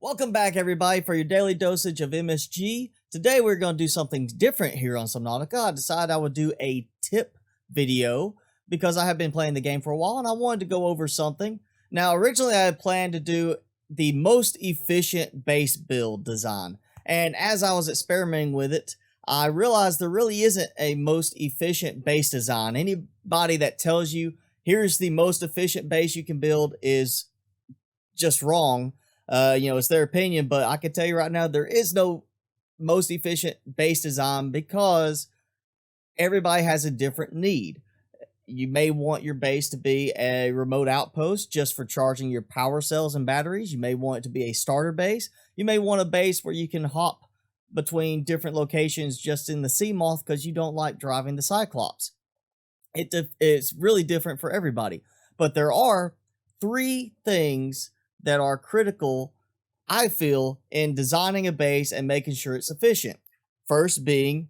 Welcome back, everybody, for your daily dosage of MSG. Today we're going to do something different here on Subnautica. I decided I would do a tip video because I have been playing the game for a while and I wanted to go over something. Now, originally I had planned to do the most efficient base build design, and as I was experimenting with it, I realized there really isn't a most efficient base design. Anybody that tells you here's the most efficient base you can build is just wrong. It's their opinion, but I can tell you right now, there is no most efficient base design because everybody has a different need. You may want your base to be a remote outpost just for charging your power cells and batteries. You may want it to be a starter base. You may want a base where you can hop between different locations just in the sea moth because you don't like driving the Cyclops. It's really different for everybody. But there are three things that are critical, I feel, in designing a base and making sure it's efficient. First being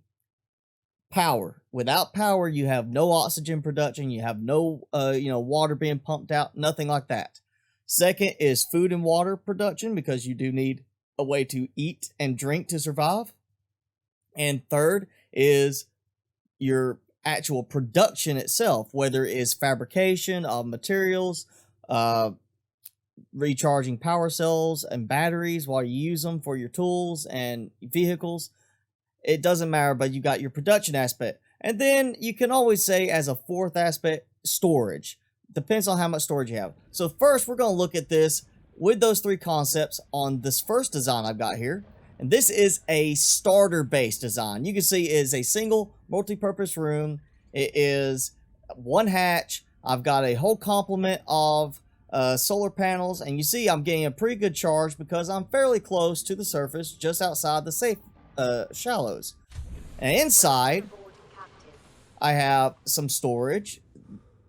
power. Without power, you have no oxygen production, you have no water being pumped out, nothing like that. Second is food and water production, because you do need a way to eat and drink to survive. And third is your actual production itself, whether it is fabrication of materials, recharging power cells and batteries while you use them for your tools and vehicles. It doesn't matter, but you got your production aspect. And then you can always say, as a fourth aspect, storage. Depends on how much storage you have. So first, we're going to look at this with those three concepts on this first design I've got here. And this is a starter base design. You can see it is a single multi-purpose room. It is one hatch. I've got a whole complement of solar panels, and you see I'm getting a pretty good charge because I'm fairly close to the surface, just outside the safe shallows. And inside I have some storage,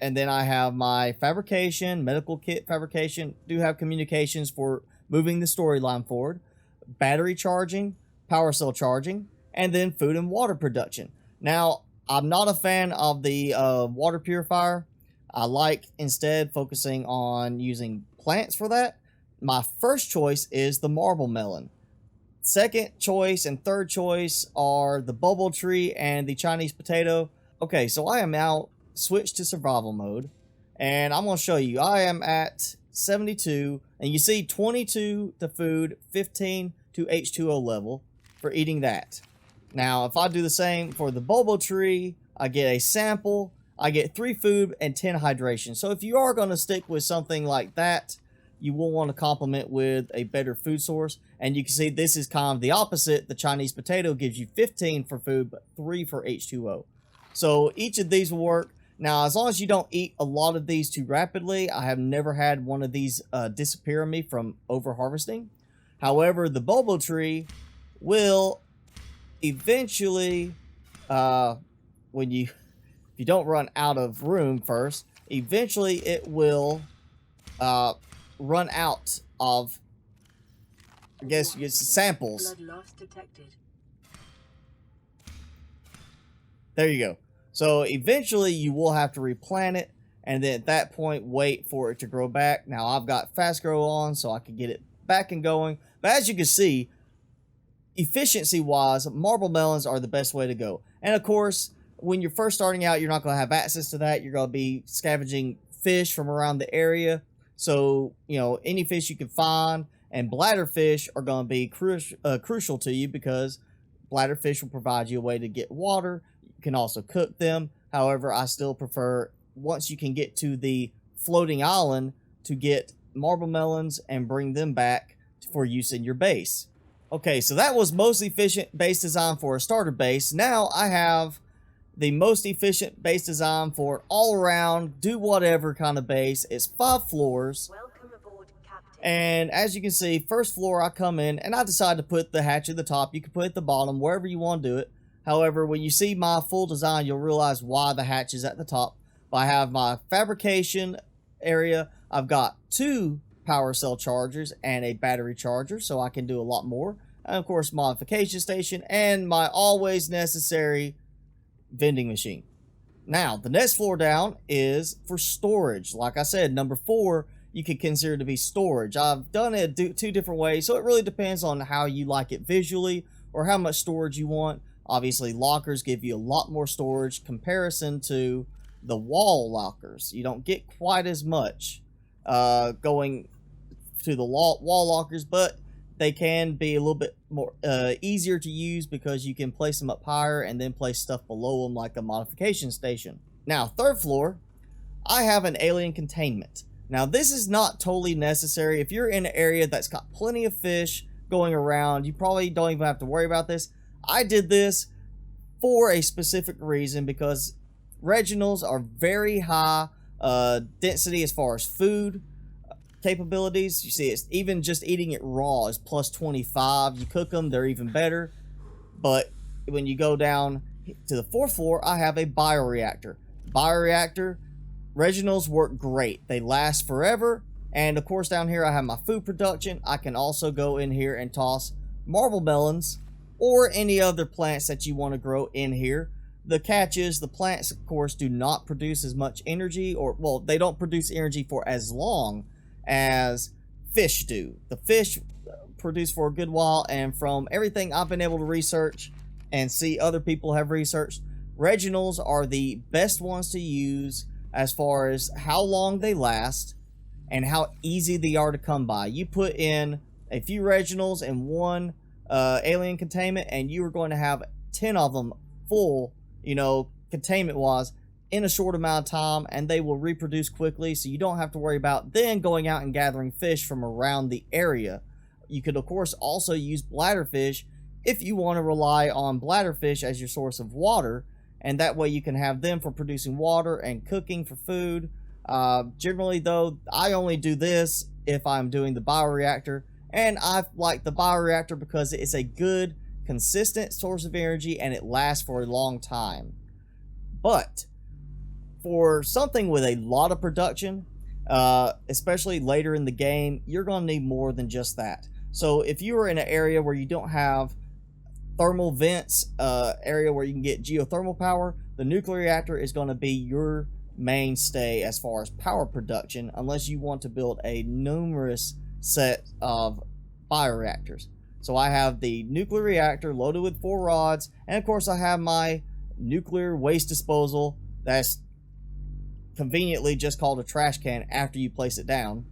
and then I have my fabrication, medical kit fabrication, do have communications for moving the storyline forward, battery charging, power cell charging, and then food and water production. Now, I'm not a fan of the water purifier. I like instead focusing on using plants for that. My first choice is the marble melon. Second choice and third choice are the bulbo tree and the Chinese potato. Okay, so I am now switched to survival mode, and I'm going to show you. I am at 72, and you see 22 to food, 15 to H2O level for eating that. Now, if I do the same for the bulbo tree, I get a sample. I get 3 food and 10 hydration. So if you are going to stick with something like that, you will want to complement with a better food source. And you can see this is kind of the opposite. The Chinese potato gives you 15 for food, but 3 for H2O. So each of these will work. Now, as long as you don't eat a lot of these too rapidly, I have never had one of these disappear on me from over harvesting. However, the bulbo tree will eventually, if you don't run out of room first, eventually it will run out of, I guess, samples. Blood loss detected. There you go. So eventually you will have to replant it, and then at that point wait for it to grow back. Now I've got fast grow on, so I can get it back and going. But as you can see, efficiency wise, marble melons are the best way to go. And of course, when you're first starting out, you're not going to have access to that. You're going to be scavenging fish from around the area. So, any fish you can find, and bladder fish are going to be crucial to you, because bladder fish will provide you a way to get water. You can also cook them. However, I still prefer, once you can get to the floating island, to get marble melons and bring them back for use in your base. Okay, so that was most efficient base design for a starter base. Now I have the most efficient base design for all around, do whatever kind of base. It's 5 floors. Welcome aboard, Captain. And as you can see, first floor I come in and I decide to put the hatch at the top. You can put it at the bottom, wherever you want to do it. However, when you see my full design, you'll realize why the hatch is at the top. But I have my fabrication area. I've got 2 power cell chargers and a battery charger, so I can do a lot more. And of course, modification station and my always necessary vending machine. Now, the next floor down is for storage. Like I said, number 4, you could consider to be storage. I've done it two different ways, so it really depends on how you like it visually or how much storage you want. Obviously, lockers give you a lot more storage comparison to the wall lockers. You don't get quite as much going to the wall lockers, but they can be a little bit more easier to use because you can place them up higher and then place stuff below them like a modification station. Now, third floor, I have an alien containment. Now, this is not totally necessary. If you're in an area that's got plenty of fish going around, you probably don't even have to worry about this. I did this for a specific reason because regionals are very high density as far as food capabilities. You see, it's even just eating it raw is plus 25. You cook them, they're even better. But when you go down to the fourth floor, I have a bioreactor. Bioreactor, regionals work great. They last forever. And of course, down here I have my food production. I can also go in here and toss marble melons or any other plants that you want to grow in here. The catch is the plants, of course, do not produce as much energy, or, well, they don't produce energy for as long as fish do. The fish produce for a good while, and from everything I've been able to research and see other people have researched, regionals are the best ones to use as far as how long they last and how easy they are to come by. You put in a few regionals and one alien containment, and you are going to have 10 of them full, you know, containment wise, in a short amount of time, and they will reproduce quickly, so you don't have to worry about then going out and gathering fish from around the area. You could, of course, also use bladderfish if you want to rely on bladderfish as your source of water, and that way you can have them for producing water and cooking for food. Generally, though, I only do this if I'm doing the bioreactor, and I like the bioreactor because it's a good, consistent source of energy and it lasts for a long time. But for something with a lot of production, especially later in the game, you're going to need more than just that. So if you are in an area where you don't have thermal vents, area where you can get geothermal power, the nuclear reactor is going to be your mainstay as far as power production, unless you want to build a numerous set of bioreactors. So I have the nuclear reactor loaded with 4 rods, and of course I have my nuclear waste disposal that's conveniently just called a trash can after you place it down.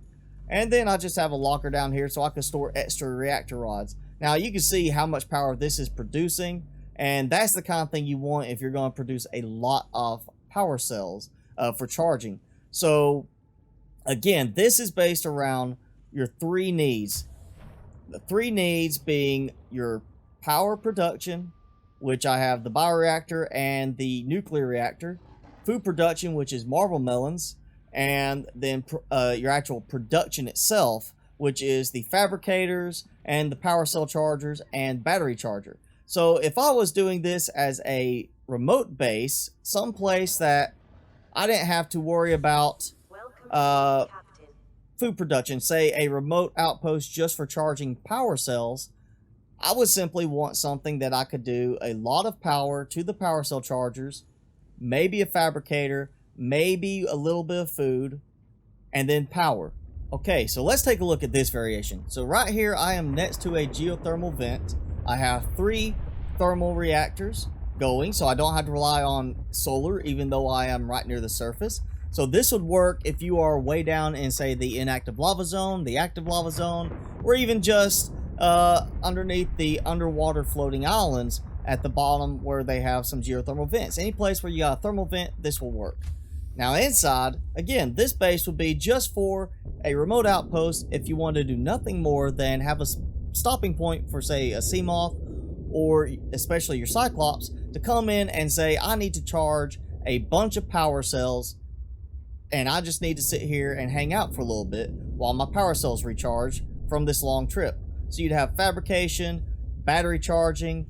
And then I just have a locker down here so I can store extra reactor rods. Now you can see how much power this is producing, and that's the kind of thing you want if you're going to produce a lot of power cells for charging. So again, this is based around your 3 needs. The 3 needs being your power production, which I have the bioreactor and the nuclear reactor, food production, which is marble melons, and then your actual production itself, which is the fabricators and the power cell chargers and battery charger. So if I was doing this as a remote base, someplace that I didn't have to worry about food production, say a remote outpost just for charging power cells, I would simply want something that I could do a lot of power to the power cell chargers, maybe a fabricator, maybe a little bit of food, and then power. Okay, so let's take a look at this variation. So right here I am next to a geothermal vent. I have 3 thermal reactors going, so I don't have to rely on solar even though I am right near the surface. So this would work if you are way down in, say, the inactive lava zone, the active lava zone, or even just underneath the underwater floating islands at the bottom where they have some geothermal vents. Any place where you got a thermal vent, this will work. Now inside, again, this base would be just for a remote outpost if you want to do nothing more than have a stopping point for, say, a sea moth, or especially your Cyclops, to come in and say, I need to charge a bunch of power cells, and I just need to sit here and hang out for a little bit while my power cells recharge from this long trip. So you'd have fabrication, battery charging,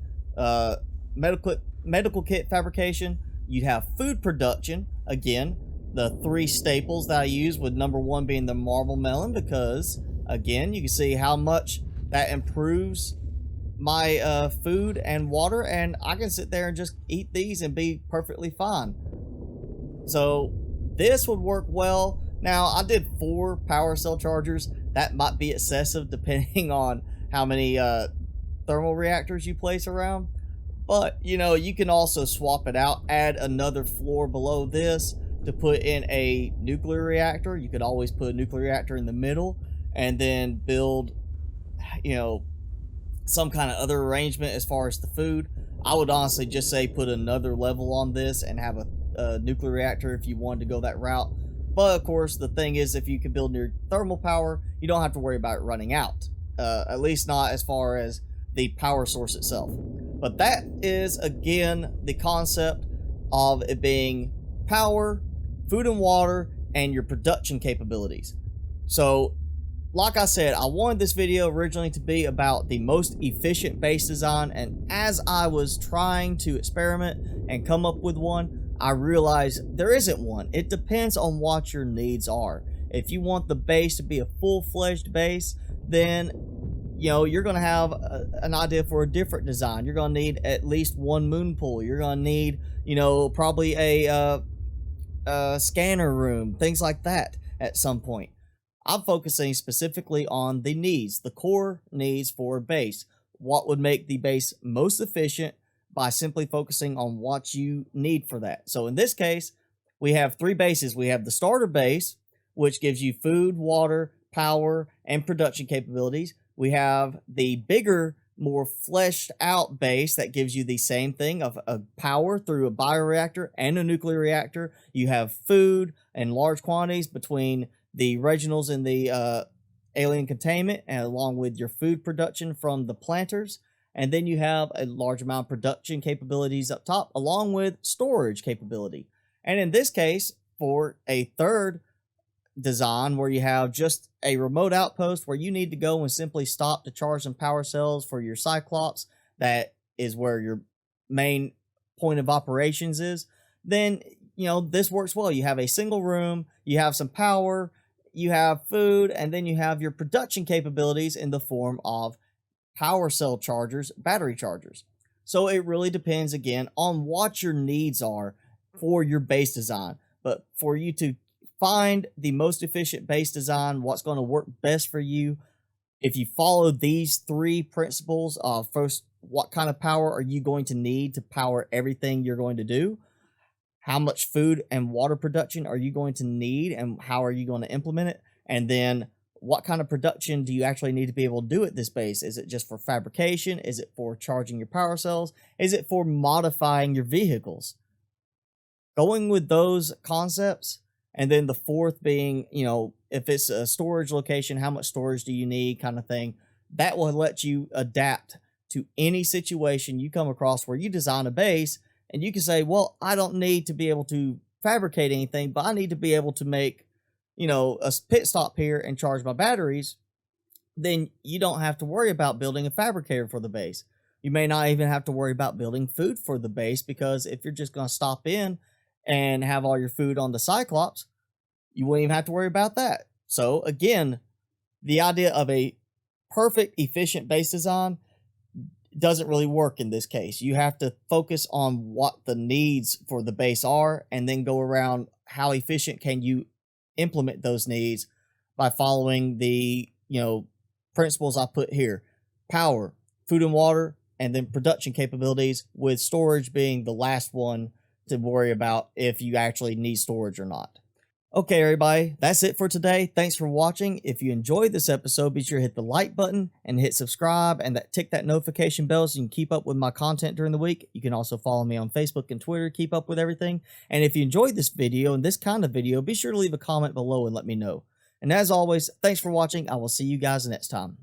medical kit fabrication. You'd have food production. Again, the 3 staples that I use, with number 1 being the marble melon, because again, you can see how much that improves my food and water, and I can sit there and just eat these and be perfectly fine. So this would work well Now, I did 4 power cell chargers. That might be excessive depending on how many thermal reactors you place around. But, you know, you can also swap it out, add another floor below this to put in a nuclear reactor. You could always put a nuclear reactor in the middle and then build, you know, some kind of other arrangement as far as the food. I would honestly just say put another level on this and have a nuclear reactor if you wanted to go that route. But of course, the thing is, if you can build near thermal power, you don't have to worry about it running out. At least not as far as the power source itself. But that is, again, the concept of it being power, food and water, and your production capabilities. So, like I said, I wanted this video originally to be about the most efficient base design, and as I was trying to experiment and come up with one, I realized there isn't one. It depends on what your needs are. If you want the base to be a full-fledged base, then you know you're going to have an idea for a different design. You're going to need at least one moon pool. You're going to need, you know, probably a scanner room, things like that at some point. I'm focusing specifically on the needs, the core needs for a base. What would make the base most efficient by simply focusing on what you need for that. So in this case, we have 3 bases. We have the starter base, which gives you food, water, power, and production capabilities. We have the bigger, more fleshed out base that gives you the same thing of power through a bioreactor and a nuclear reactor. You have food in large quantities between the regionals and the alien containment, and along with your food production from the planters. And then you have a large amount of production capabilities up top, along with storage capability. And in this case, for a third design where you have just a remote outpost where you need to go and simply stop to charge some power cells for your Cyclops, that is where your main point of operations is, then, you know, this works well. You have a single room, you have some power, you have food, and then you have your production capabilities in the form of power cell chargers, battery chargers. So it really depends, again, on what your needs are for your base design. But for you to find the most efficient base design, what's going to work best for you, if you follow these 3 principles of first, what kind of power are you going to need to power everything you're going to do? How much food and water production are you going to need, and how are you going to implement it? And then what kind of production do you actually need to be able to do at this base? Is it just for fabrication? Is it for charging your power cells? Is it for modifying your vehicles? Going with those concepts, and then the fourth being, you know, if it's a storage location, how much storage do you need, kind of thing. That will let you adapt to any situation you come across where you design a base and you can say, well, I don't need to be able to fabricate anything, but I need to be able to make, you know, a pit stop here and charge my batteries. Then you don't have to worry about building a fabricator for the base. You may not even have to worry about building food for the base, because if you're just going to stop in and have all your food on the Cyclops, you wouldn't even have to worry about that. So again, the idea of a perfect, efficient base design doesn't really work in this case. You have to focus on what the needs for the base are, and then go around how efficient can you implement those needs by following the, you know, principles I put here: power, food and water, and then production capabilities, with storage being the last one to worry about if you actually need storage or not. Okay, everybody, that's it for today. Thanks for watching. If you enjoyed this episode, be sure to hit the like button and hit subscribe, and tick that notification bell so you can keep up with my content during the week. You can also follow me on Facebook and Twitter to keep up with everything. And if you enjoyed this video and this kind of video, be sure to leave a comment below and let me know. And as always, thanks for watching. I will see you guys next time.